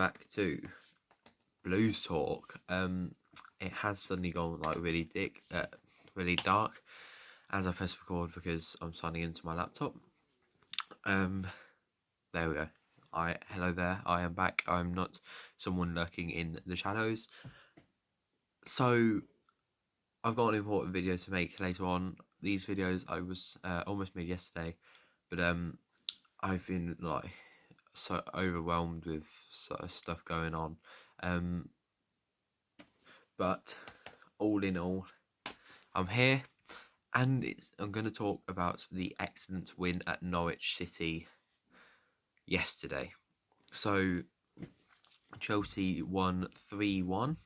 back to Blues Talk. It has suddenly gone like really dark as I press record because I'm signing into my laptop. There we go. Hello there. I am back. I'm not someone lurking in the shadows. So I've got an important video to make later on. These videos I was almost made yesterday, but I've been like so overwhelmed with sort of stuff going on. But all in all, I'm here, and I'm going to talk about the excellent win at Norwich City yesterday. So Chelsea won 3-1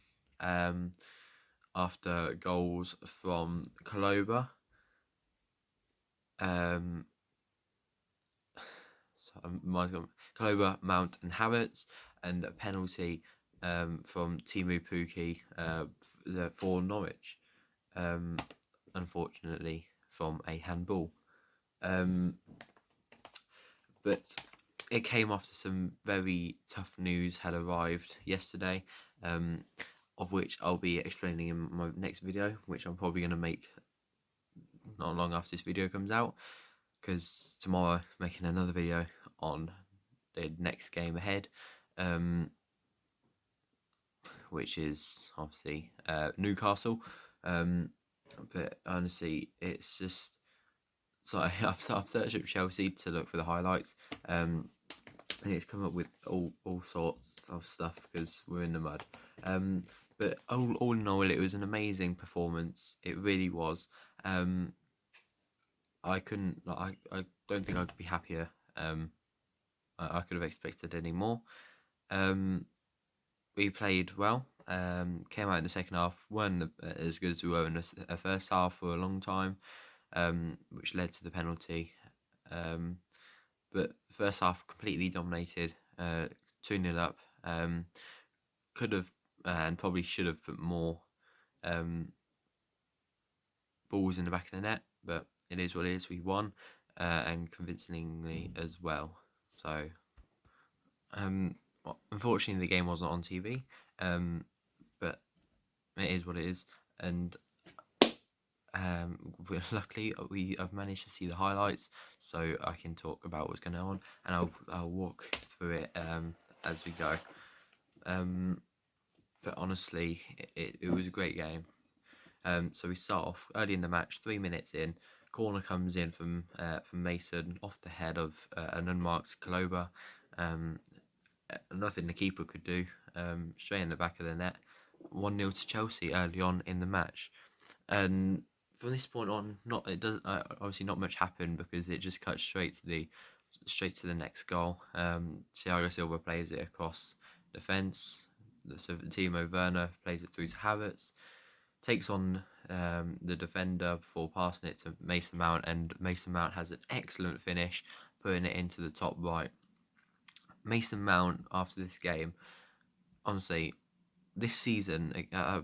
after goals from Kaloba, Mount and Havertz, and a penalty from Teemu Pukki for Norwich, unfortunately from a handball. But it came after some very tough news had arrived yesterday, of which I'll be explaining in my next video, which I'm probably going to make not long after this video comes out, because tomorrow I'm making another video on the next game ahead, which is obviously Newcastle. But honestly, it's just I've searched up Chelsea to look for the highlights, and it's come up with all sorts of stuff because we're in the mud. But all in all, it was an amazing performance. It really was. I don't think I could be happier. I could have expected any more. We played well. Came out in the second half, weren't as good as we were in the first half for a long time, which led to the penalty. But the first half completely dominated, 2-0 up. Could have and probably should have put more balls in the back of the net, but it is what it is. We won, and convincingly as well. So, unfortunately, the game wasn't on TV, but it is what it is. And luckily, I've managed to see the highlights, so I can talk about what's going on, and I'll walk through it as we go. But honestly, it was a great game. So we start off early in the match, 3 minutes in. Corner comes in from Mason off the head of an unmarked Kaloba. Nothing the keeper could do. Straight in the back of the net. 1-0 to Chelsea early on in the match. And from this point on, obviously not much happened because it just cuts straight to the next goal. Thiago Silva plays it across the fence. So Timo Werner plays it through to Havertz, takes on the defender before passing it to Mason Mount, and Mason Mount has an excellent finish, putting it into the top right. Mason Mount, after this game, honestly, this season, I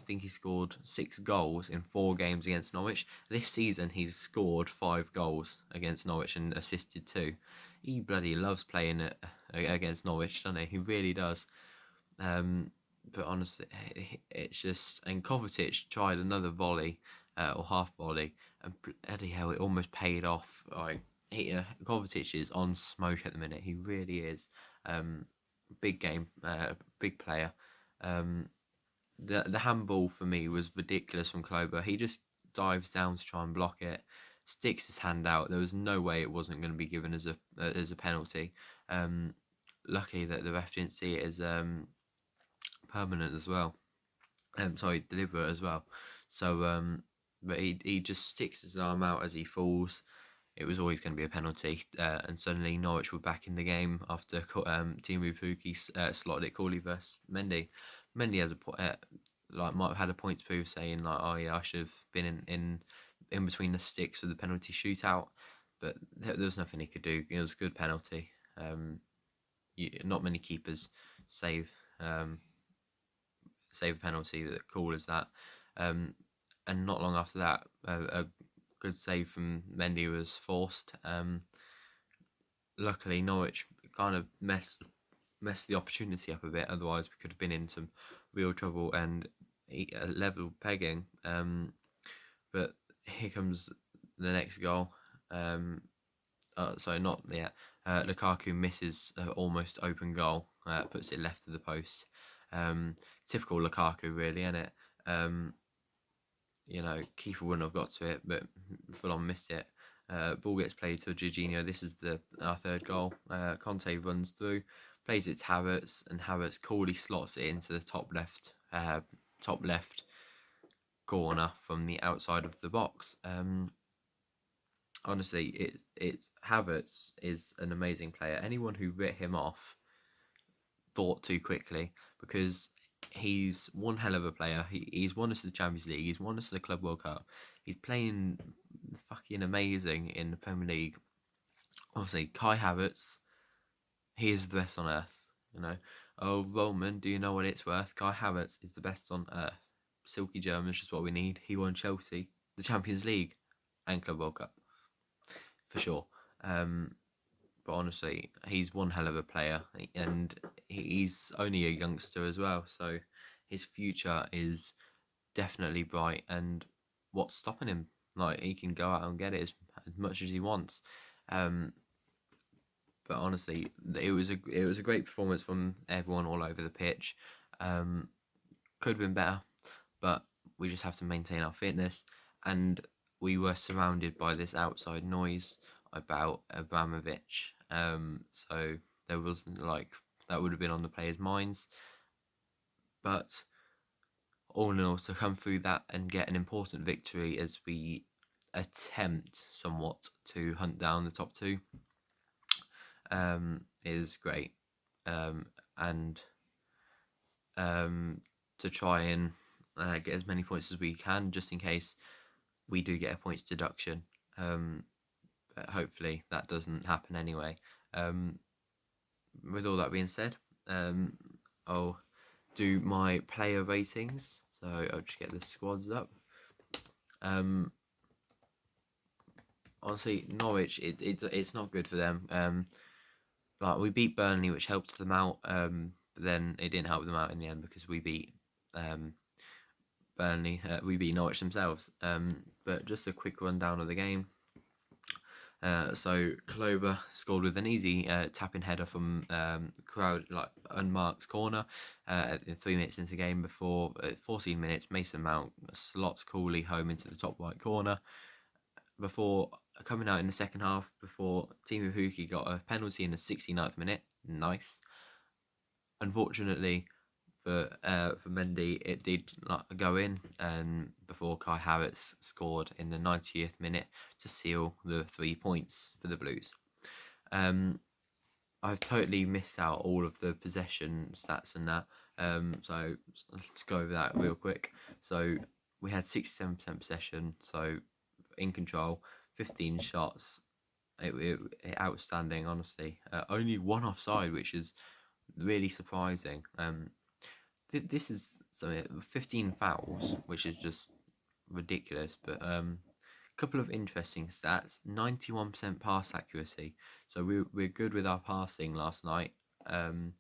think he scored 6 goals in 4 games against Norwich. This season, he's scored 5 goals against Norwich and assisted 2. He bloody loves playing it against Norwich, doesn't he? He really does. But honestly, it's just... And Kovacic tried another volley, or half volley, and bloody hell, it almost paid off. Kovacic is on smoke at the minute. He really is. Big game, big player. The handball for me was ridiculous from Klober. He just dives down to try and block it, sticks his hand out. There was no way it wasn't going to be given as a penalty. Lucky that the ref didn't see it as permanent as well. Deliberate as well. So, but he just sticks his arm out as he falls. It was always going to be a penalty, and suddenly Norwich were back in the game after Teemu Pukki slotted it coolly versus Mendy. Mendy has might have had a point to prove, saying like, "Oh yeah, I should have been in between the sticks of the penalty shootout," but there was nothing he could do. It was a good penalty. Not many keepers save a penalty that cool as that. And not long after that, a good save from Mendy was forced. Luckily, Norwich kind of messed messed the opportunity up a bit. Otherwise, we could have been in some real trouble and a level pegging. But here comes the next goal. Sorry, not yet. Lukaku misses an almost open goal, puts it left of the post. Typical Lukaku, really, isn't it? Keeper wouldn't have got to it, but full on missed it. Ball gets played to Jorginho. This is our third goal. Conte runs through, plays it to Havertz, and Havertz coolly slots it into the top left corner from the outside of the box. Honestly, Havertz is an amazing player. Anyone who writ him off thought too quickly, because he's one hell of a player. He's won us the Champions League. He's won us the Club World Cup. He's playing fucking amazing in the Premier League. Obviously, Kai Havertz, he is the best on earth. Oh, Roman, do you know what it's worth? Kai Havertz is the best on earth. Silky German is just what we need. He won Chelsea, the Champions League, and Club World Cup, for sure. But honestly, he's one hell of a player, and he's only a youngster as well, so his future is definitely bright. And what's stopping him? Like, he can go out and get it as much as he wants. But honestly, it was a great performance from everyone all over the pitch. Could have been better, but we just have to maintain our fitness. And we were surrounded by this outside noise about Abramovich. So there wasn't that would have been on the players' minds. But all in all, to come through that and get an important victory as we attempt somewhat to hunt down the top two, is great. And to try and get as many points as we can, just in case we do get a points deduction. But hopefully that doesn't happen anyway. With all that being said, I'll do my player ratings. So I'll just get the squads up. Honestly, Norwich, it's not good for them. Like, we beat Burnley, which helped them out. But then it didn't help them out in the end, because we beat Burnley. We beat Norwich themselves. But just a quick rundown of the game. So Clover scored with an easy tapping header from crowd, like unmarked corner, 3 minutes into the game. Before 14 minutes, Mason Mount slots coolly home into the top right corner. Before coming out in the second half, before Timu Pukki got a penalty in the 69th minute. Nice. Unfortunately for Mendy, it did not go in, and before Kai Havertz scored in the 90th minute to seal the 3 points for the Blues. I've totally missed out all of the possession stats and that, so let's go over that real quick. So we had 67% possession, so in control, 15 shots. It outstanding, honestly. Only one offside, which is really surprising. This is 15 fouls, which is just ridiculous. But couple of interesting stats: 91% pass accuracy. So we're good with our passing last night. And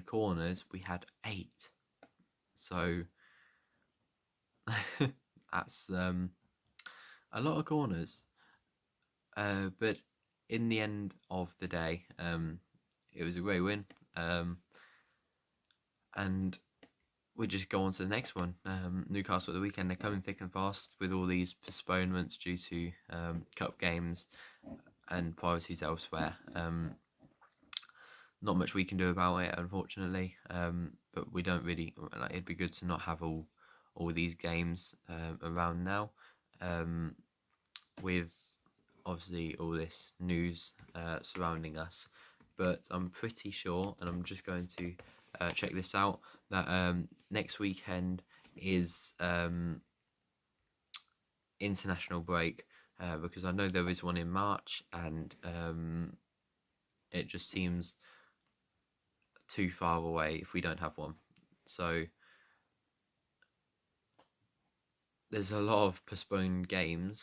corners, we had 8. So that's a lot of corners. But in the end of the day, it was a great win. And we just go on to the next one. Newcastle at the weekend, they're coming thick and fast with all these postponements due to cup games and priorities elsewhere. Not much we can do about it, unfortunately. But we don't really it'd be good to not have all these games around now. With obviously all this news surrounding us. But I'm pretty sure, and I'm just going to check this out, that next weekend is international break, because I know there is one in March, and it just seems too far away if we don't have one. So there's a lot of postponed games.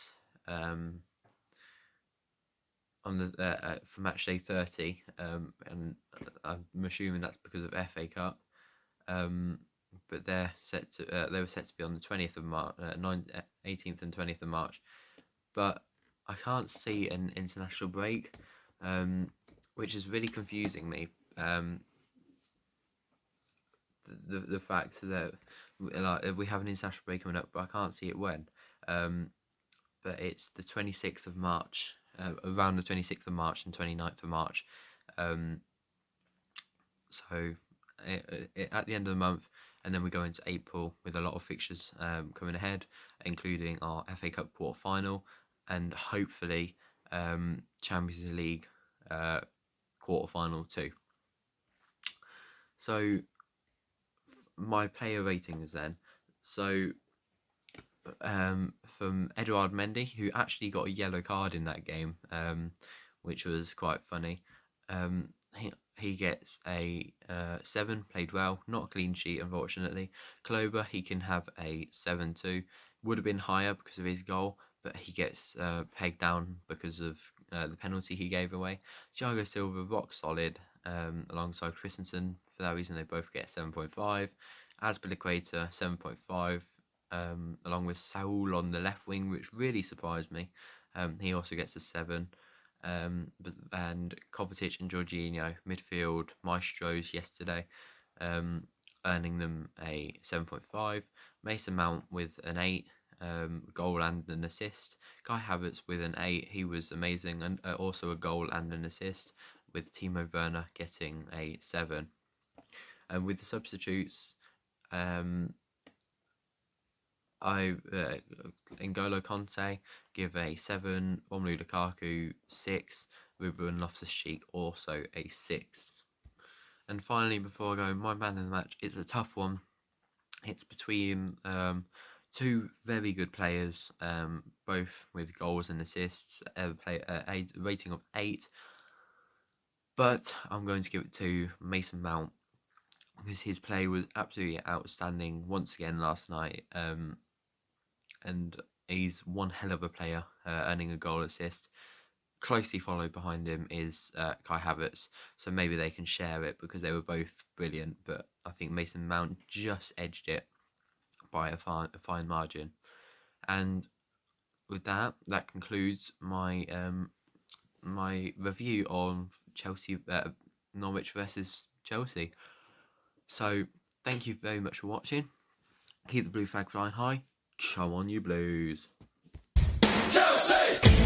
on the for match day 30, and I'm assuming that's because of FA Cup. But they were set to be on the 20th of March, 18th and 20th of March. But I can't see an international break, which is really confusing me. The fact that we have an international break coming up, but I can't see it when. But it's the 26th of March, around the 26th of March and 29th of March. So at the end of the month, and then we go into April with a lot of fixtures coming ahead, including our FA Cup quarter final and hopefully Champions League quarter final too. So my player ratings then. So from Edouard Mendy, who actually got a yellow card in that game, which was quite funny. He gets a 7, played well, not a clean sheet unfortunately. Klober, he can have a 7 too. Would have been higher because of his goal, but he gets pegged down because of the penalty he gave away. Thiago Silva, rock solid, alongside Christensen. For that reason, they both get 7.5. Azpilicueta, 7.5. Along with Saul on the left wing, which really surprised me. He also gets a 7. And Kovacic and Jorginho, midfield maestros yesterday, earning them a 7.5. Mason Mount with an 8, goal and an assist. Kai Havertz with an 8, he was amazing, and also a goal and an assist, with Timo Werner getting a 7. And with the substitutes, N'Golo Conte give a 7, Romelu Lukaku 6, Ruben Loftus-Cheek also a 6. And finally, before I go, my man in the match, it's a tough one. It's between two very good players, both with goals and assists, a rating of 8. But I'm going to give it to Mason Mount, because his play was absolutely outstanding once again last night. And he's one hell of a player, earning a goal assist. Closely followed behind him is Kai Havertz, so maybe they can share it because they were both brilliant, but I think Mason Mount just edged it by a fine margin. And with that concludes my my review on Norwich versus Chelsea. So thank you very much for watching. Keep the blue flag flying high. Come on, you Blues. Chelsea!